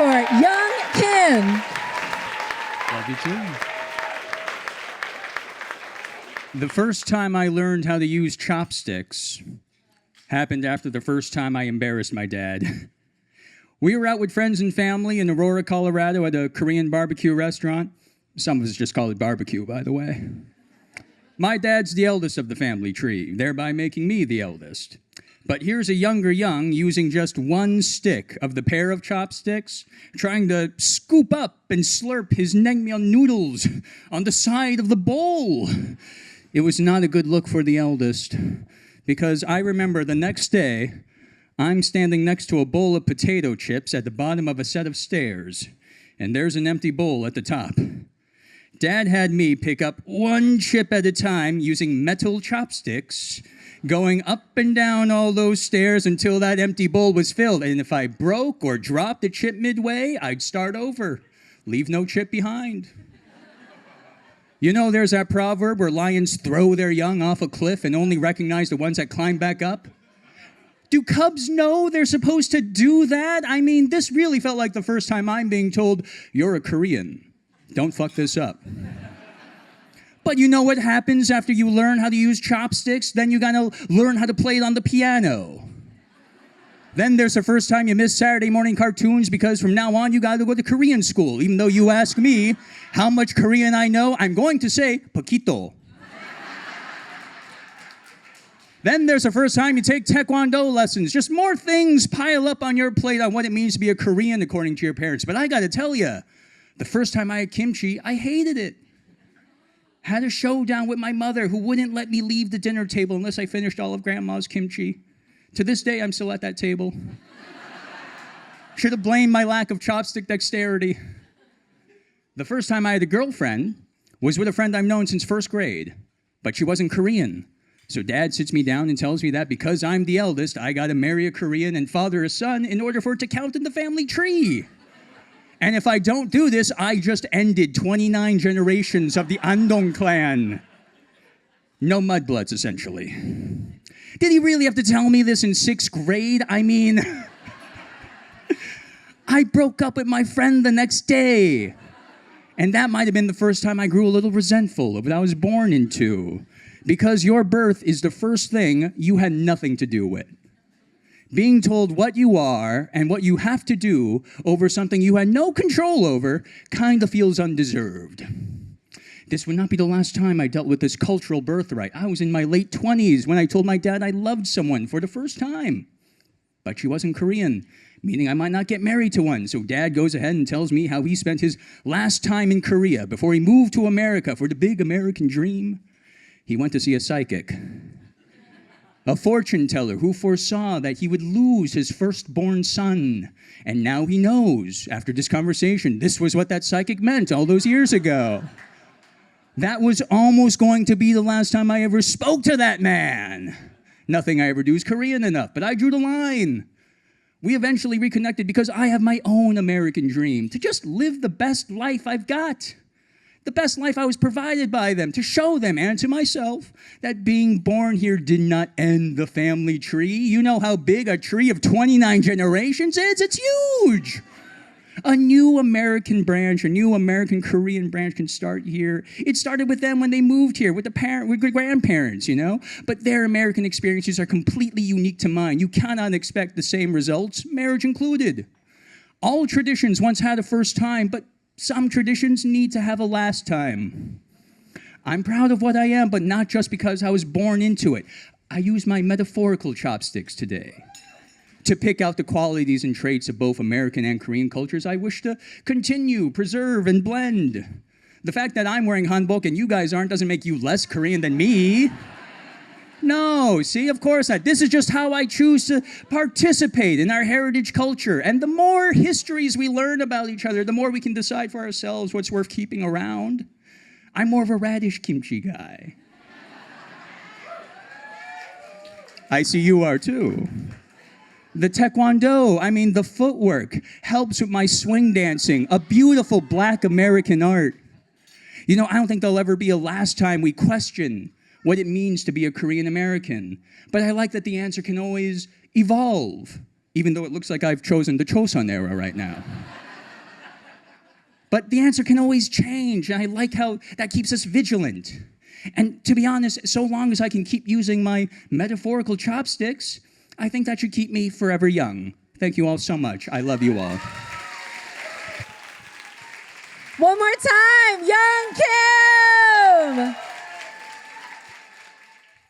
for young Kim. Love you too. The first time I learned how to use chopsticks happened after the first time I embarrassed my dad. We were out with friends and family in Aurora, Colorado at a Korean barbecue restaurant. Some of us just call it barbecue, by the way. My dad's the eldest of the family tree, thereby making me the eldest. But here's a younger Young using just one stick of the pair of chopsticks, trying to scoop up and slurp his naengmyeon noodles on the side of the bowl. It was not a good look for the eldest, because I remember the next day, I'm standing next to a bowl of potato chips at the bottom of a set of stairs, and there's an empty bowl at the top. Dad had me pick up one chip at a time using metal chopsticks, going up and down all those stairs until that empty bowl was filled. And if I broke or dropped a chip midway, I'd start over. Leave no chip behind. You know, there's that proverb where lions throw their young off a cliff and only recognize the ones that climb back up. Do cubs know they're supposed to do that? I mean, this really felt like the first time I'm being told, you're a Korean. Don't fuck this up. But you know what happens after you learn how to use chopsticks? Then you gotta learn how to play it on the piano. Then there's the first time you miss Saturday morning cartoons because from now on you gotta go to Korean school. Even though you ask me how much Korean I know, I'm going to say poquito. Then there's the first time you take Taekwondo lessons. Just more things pile up on your plate on what it means to be a Korean according to your parents. But I gotta tell you, the first time I had kimchi, I hated it. Had a showdown with my mother who wouldn't let me leave the dinner table unless I finished all of Grandma's kimchi. To this day, I'm still at that table. Should have blamed my lack of chopstick dexterity. The first time I had a girlfriend was with a friend I've known since first grade, but she wasn't Korean. So Dad sits me down and tells me that because I'm the eldest, I gotta marry a Korean and father a son in order for it to count in the family tree. And if I don't do this, I just ended 29 generations of the Andong clan. No mudbloods, essentially. Did he really have to tell me this in 6th grade? I mean, I broke up with my friend the next day. And that might have been the first time I grew a little resentful of what I was born into. Because your birth is the first thing you had nothing to do with. Being told what you are and what you have to do over something you had no control over kind of feels undeserved. This would not be the last time I dealt with this cultural birthright. I was in my late 20s when I told my dad I loved someone for the first time. But she wasn't Korean, meaning I might not get married to one. So Dad goes ahead and tells me how he spent his last time in Korea before he moved to America for the big American dream. He went to see a psychic. A fortune teller who foresaw that he would lose his firstborn son. And now he knows, after this conversation, this was what that psychic meant all those years ago. That was almost going to be the last time I ever spoke to that man. Nothing I ever do is Korean enough, but I drew the line. We eventually reconnected because I have my own American dream, to just live the best life I've got. The best life I was provided by them, to show them and to myself that being born here did not end the family tree. You know how big a tree of 29 generations is? It's huge. A new American branch, a new American Korean branch can start here. It started with them when they moved here, with the grandparents, you know? But their American experiences are completely unique to mine. You cannot expect the same results, marriage included. All traditions once had a first time, but some traditions need to have a last time. I'm proud of what I am, but not just because I was born into it. I use my metaphorical chopsticks today to pick out the qualities and traits of both American and Korean cultures I wish to continue, preserve, and blend. The fact that I'm wearing hanbok and you guys aren't doesn't make you less Korean than me. No, see, of course not. This is just how I choose to participate in our heritage culture. And the more histories we learn about each other, the more we can decide for ourselves what's worth keeping around. I'm more of a radish kimchi guy. I see you are too. The Taekwondo, the footwork, helps with my swing dancing, a beautiful Black American art. You know, I don't think there'll ever be a last time we question what it means to be a Korean American. But I like that the answer can always evolve, even though it looks like I've chosen the Chosun era right now. But the answer can always change, and I like how that keeps us vigilant. And to be honest, so long as I can keep using my metaphorical chopsticks, I think that should keep me forever young. Thank you all so much. I love you all. One more time, Young Kim!